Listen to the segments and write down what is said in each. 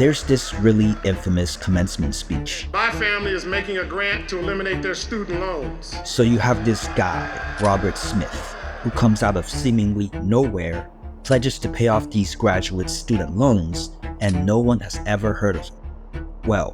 there's this really infamous commencement speech. My family is making a grant to eliminate their student loans. So you have this guy, Robert Smith, who comes out of seemingly nowhere, pledges to pay off these graduate student loans, and no one has ever heard of him. Well,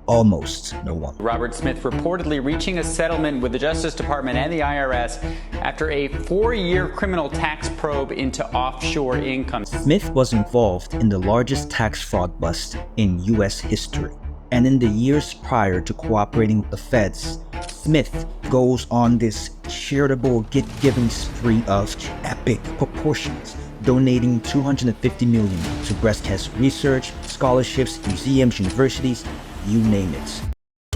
almost no one. Robert Smith reportedly reaching a settlement with the Justice Department and the IRS after a 4-year criminal tax probe into offshore income. Smith was involved in the largest tax fraud bust in US history. And in the years prior to cooperating with the feds, Smith goes on this charitable gift-giving spree of epic proportions, donating $250 million to breast cancer research, scholarships, museums, universities, you name it.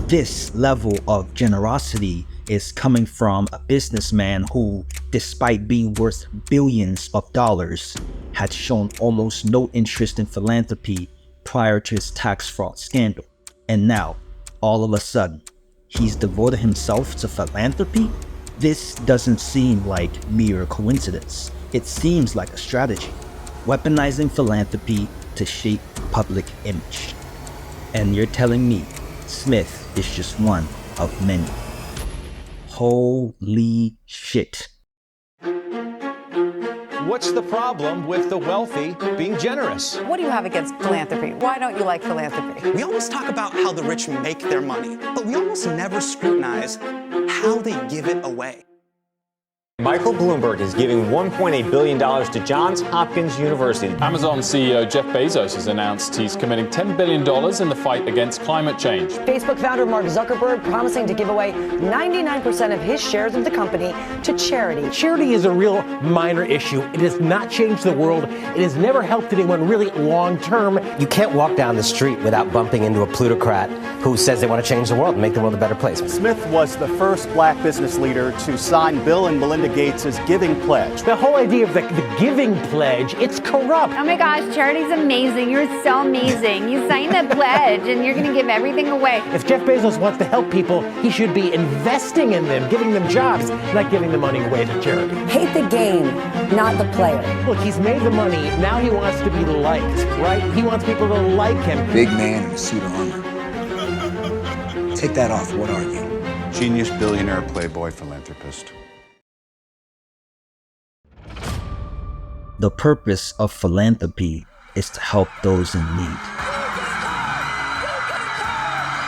This level of generosity is coming from a businessman who, despite being worth billions of dollars, had shown almost no interest in philanthropy prior to his tax fraud scandal. And now, all of a sudden, he's devoted himself to philanthropy? This doesn't seem like mere coincidence. It seems like a strategy, weaponizing philanthropy to shape public image. And you're telling me Smith is just one of many. Holy shit. What's the problem with the wealthy being generous? What do you have against philanthropy? Why don't you like philanthropy? We always talk about how the rich make their money, but we almost never scrutinize how they give it away. Michael Bloomberg is giving $1.8 billion to Johns Hopkins University. Amazon CEO Jeff Bezos has announced he's committing $10 billion in the fight against climate change. Facebook founder Mark Zuckerberg promising to give away 99% of his shares of the company to charity. Charity is a real minor issue. It has not changed the world. It has never helped anyone really long term. You can't walk down the street without bumping into a plutocrat who says they want to change the world and make the world a better place. Smith was the first black business leader to sign Bill and Melinda Gates' Giving Pledge. The whole idea of the Giving Pledge, it's corrupt. Oh my gosh, charity's amazing. You're so amazing. You signed the pledge and you're going to give everything away. If Jeff Bezos wants to help people, he should be investing in them, giving them jobs, not giving the money away to charity. Hate the game, not the player. Look, he's made the money. Now he wants to be liked, right? He wants people to like him. Big man in a suit of armor. Take that off. What are you? Genius, billionaire, playboy, philanthropist. The purpose of philanthropy is to help those in need.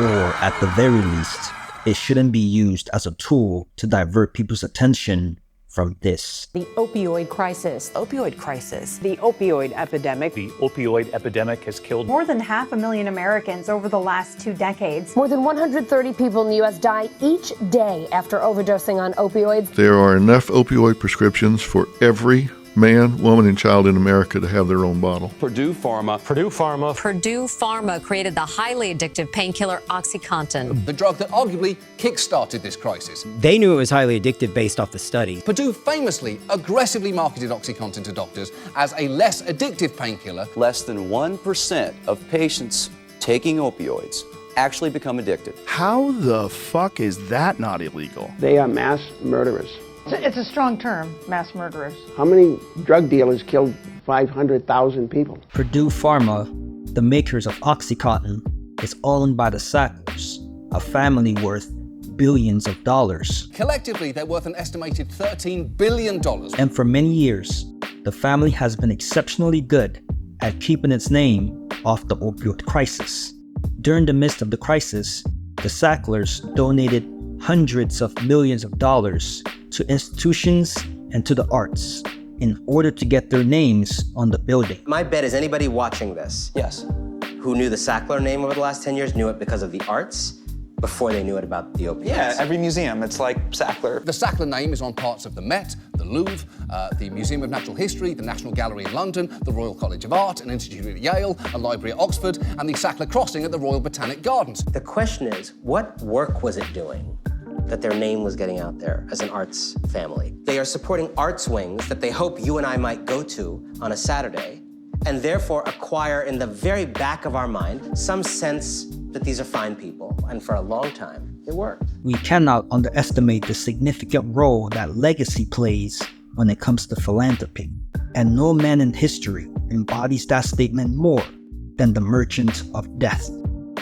Or at the very least, it shouldn't be used as a tool to divert people's attention from this. The opioid crisis. Opioid crisis. The opioid epidemic. The opioid epidemic has killed more than 500,000 Americans over the last 2 decades. More than 130 people in the U.S. die each day after overdosing on opioids. There are enough opioid prescriptions for every man, woman, and child in America to have their own bottle. Purdue Pharma created the highly addictive painkiller OxyContin. The drug that arguably kick-started this crisis. They knew it was highly addictive based off the study. Purdue famously aggressively marketed OxyContin to doctors as a less addictive painkiller. Less than 1% of patients taking opioids actually become addicted. How the fuck is that not illegal? They are mass murderers. It's a strong term, mass murderers. How many drug dealers killed 500,000 people? Purdue Pharma, the makers of OxyContin, is owned by the Sacklers, a family worth billions of dollars. Collectively, they're worth an estimated $13 billion. And for many years, the family has been exceptionally good at keeping its name off the opioid crisis. During the midst of the crisis, the Sacklers donated hundreds of millions of dollars to institutions and to the arts in order to get their names on the building. My bet is anybody watching this, Yes. who knew the Sackler name over the last 10 years knew it because of the arts before they knew it about the opioids. Yeah, every museum, it's like Sackler. The Sackler name is on parts of the Met, the Louvre, the Museum of Natural History, the National Gallery in London, the Royal College of Art, an institute at Yale, a library at Oxford, and the Sackler Crossing at the Royal Botanic Gardens. The question is, what work was it doing that their name was getting out there as an arts family? They are supporting arts wings that they hope you and I might go to on a Saturday, and therefore acquire in the very back of our mind some sense that these are fine people. And for a long time, it worked. We cannot underestimate the significant role that legacy plays when it comes to philanthropy. And no man in history embodies that statement more than the Merchant of Death.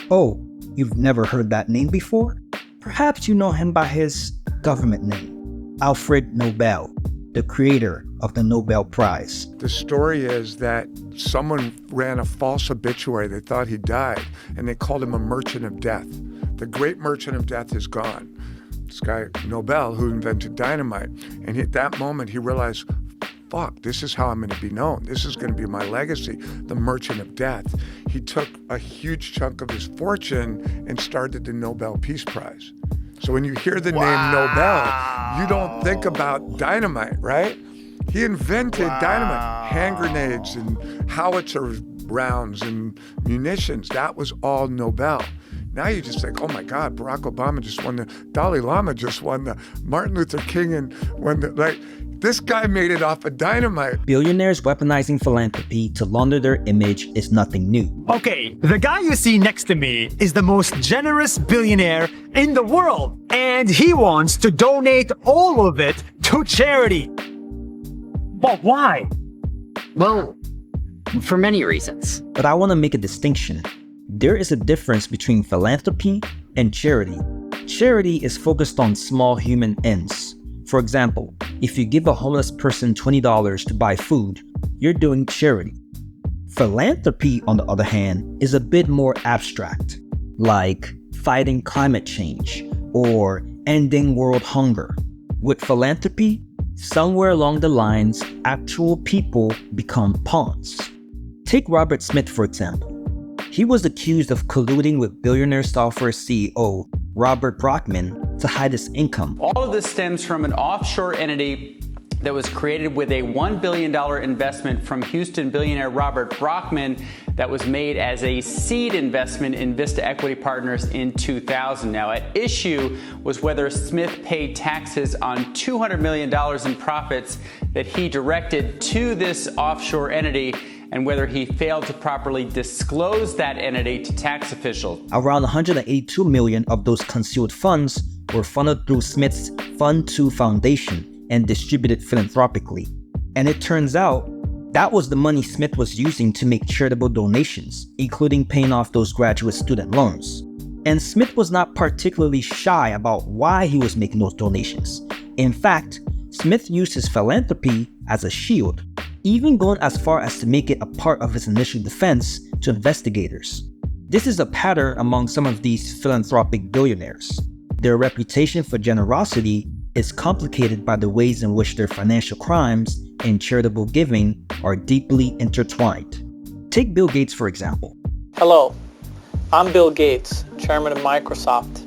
Oh, you've never heard that name before? Perhaps you know him by his government name, Alfred Nobel, the creator of the Nobel Prize. The story is that someone ran a false obituary. They thought he died, and they called him a merchant of death. The great merchant of death is gone. This guy, Nobel, who invented dynamite. And at that moment, he realized, fuck, this is how I'm going to be known. This is going to be my legacy, the merchant of death. He took a huge chunk of his fortune and started the Nobel Peace Prize. So when you hear the name Nobel, you don't think about dynamite, right? He invented dynamite, hand grenades and howitzer rounds and munitions. That was all Nobel. Now you just think, oh my God, Barack Obama just won the, Dalai Lama just won the, Martin Luther King and won the, like, this guy made it off of dynamite. Billionaires weaponizing philanthropy to launder their image is nothing new. Okay, the guy you see next to me is the most generous billionaire in the world, and he wants to donate all of it to charity. But why? Well, for many reasons. But I want to make a distinction. There is a difference between philanthropy and charity. Charity is focused on small human ends. For example, if you give a homeless person $20 to buy food, you're doing charity. Philanthropy, on the other hand, is a bit more abstract, like fighting climate change or ending world hunger. With philanthropy, somewhere along the lines, actual people become pawns. Take Robert Smith, for example. He was accused of colluding with billionaire software CEO Robert Brockman to hide his income. All of this stems from an offshore entity that was created with a $1 billion investment from Houston billionaire Robert Brockman that was made as a seed investment in Vista Equity Partners in 2000. Now, at issue was whether Smith paid taxes on $200 million in profits that he directed to this offshore entity, and whether he failed to properly disclose that entity to tax officials. Around 182 million of those concealed funds were funneled through Smith's Fund 2 Foundation and distributed philanthropically. And it turns out that was the money Smith was using to make charitable donations, including paying off those graduate student loans. And Smith was not particularly shy about why he was making those donations. In fact, Smith used his philanthropy as a shield, even going as far as to make it a part of his initial defense to investigators. This is a pattern among some of these philanthropic billionaires. Their reputation for generosity is complicated by the ways in which their financial crimes and charitable giving are deeply intertwined. Take Bill Gates, for example. Hello, I'm Bill Gates, chairman of Microsoft.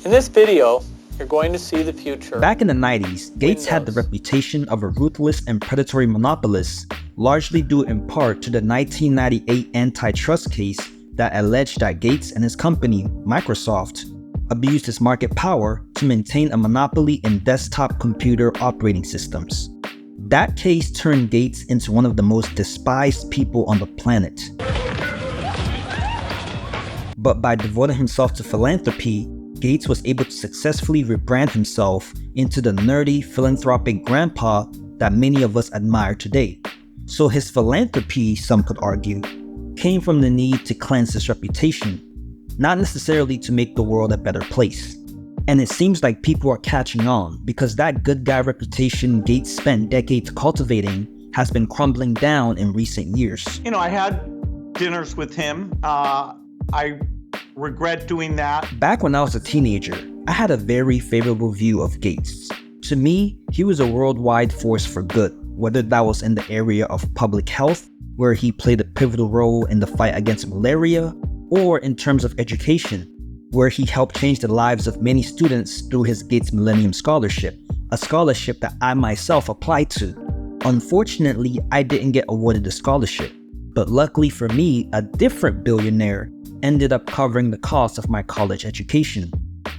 In this video, you're going to see the future. Back in the 90s, Gates had the reputation of a ruthless and predatory monopolist, largely due in part to the 1998 antitrust case that alleged that Gates and his company, Microsoft, abused his market power to maintain a monopoly in desktop computer operating systems. That case turned Gates into one of the most despised people on the planet. But by devoting himself to philanthropy, Gates was able to successfully rebrand himself into the nerdy philanthropic grandpa that many of us admire today. So his philanthropy, some could argue, came from the need to cleanse his reputation, not necessarily to make the world a better place. And it seems like people are catching on, because that good guy reputation Gates spent decades cultivating has been crumbling down in recent years. You know, I had dinners with him. I regret doing that. Back when I was a teenager, I had a very favorable view of Gates. To me, he was a worldwide force for good, whether that was in the area of public health, where he played a pivotal role in the fight against malaria, or in terms of education, where he helped change the lives of many students through his Gates Millennium Scholarship, a scholarship that I myself applied to. Unfortunately, I didn't get awarded the scholarship, but luckily for me, a different billionaire ended up covering the cost of my college education.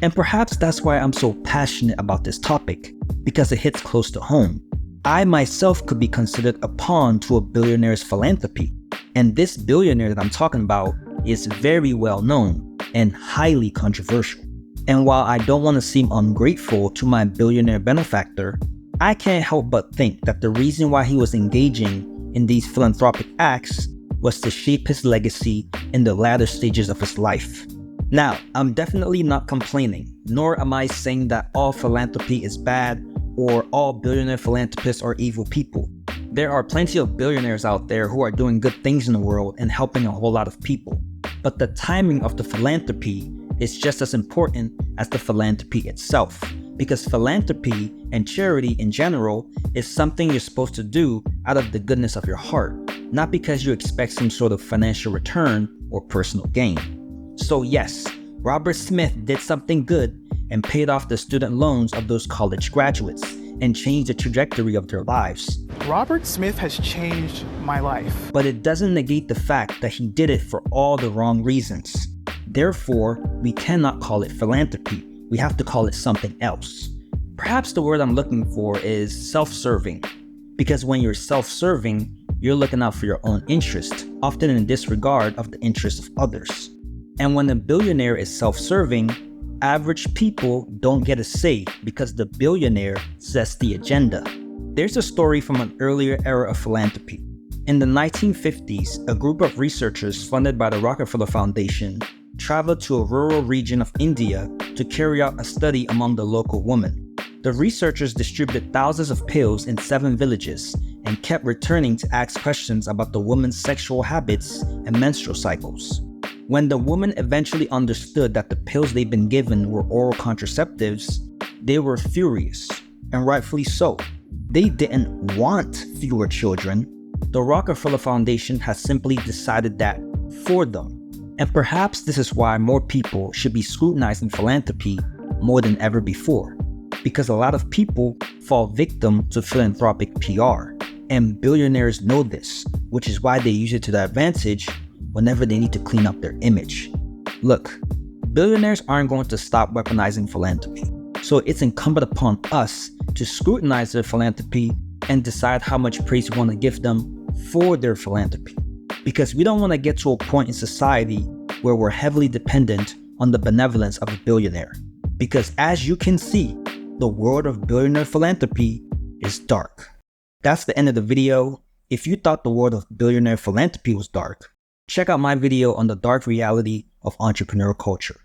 And perhaps that's why I'm so passionate about this topic, because it hits close to home. I myself could be considered a pawn to a billionaire's philanthropy, and this billionaire that I'm talking about is very well known and highly controversial. And while I don't want to seem ungrateful to my billionaire benefactor, I can't help but think that the reason why he was engaging in these philanthropic acts was to shape his legacy in the latter stages of his life. Now, I'm definitely not complaining, nor am I saying that all philanthropy is bad or all billionaire philanthropists are evil people. There are plenty of billionaires out there who are doing good things in the world and helping a whole lot of people. But the timing of the philanthropy is just as important as the philanthropy itself, because philanthropy and charity in general is something you're supposed to do out of the goodness of your heart, not because you expect some sort of financial return or personal gain. So yes, Robert Smith did something good and paid off the student loans of those college graduates and changed the trajectory of their lives. Robert Smith has changed my life. But it doesn't negate the fact that he did it for all the wrong reasons. Therefore, we cannot call it philanthropy. We have to call it something else. Perhaps the word I'm looking for is self-serving. Because when you're self-serving, you're looking out for your own interest, often in disregard of the interests of others. And when a billionaire is self-serving, average people don't get a say because the billionaire sets the agenda. There's a story from an earlier era of philanthropy. In the 1950s, a group of researchers funded by the Rockefeller Foundation traveled to a rural region of India to carry out a study among the local women. The researchers distributed thousands of pills in 7 villages and kept returning to ask questions about the women's sexual habits and menstrual cycles. When the women eventually understood that the pills they'd been given were oral contraceptives, they were furious, and rightfully so. They didn't want fewer children. The Rockefeller Foundation has simply decided that for them. And perhaps this is why more people should be scrutinizing philanthropy more than ever before. Because a lot of people fall victim to philanthropic PR. And billionaires know this, which is why they use it to their advantage whenever they need to clean up their image. Look, billionaires aren't going to stop weaponizing philanthropy. So it's incumbent upon us to scrutinize their philanthropy and decide how much praise we want to give them for their philanthropy. Because we don't want to get to a point in society where we're heavily dependent on the benevolence of a billionaire. Because as you can see, the world of billionaire philanthropy is dark. That's the end of the video. If you thought the world of billionaire philanthropy was dark, check out my video on the dark reality of entrepreneurial culture.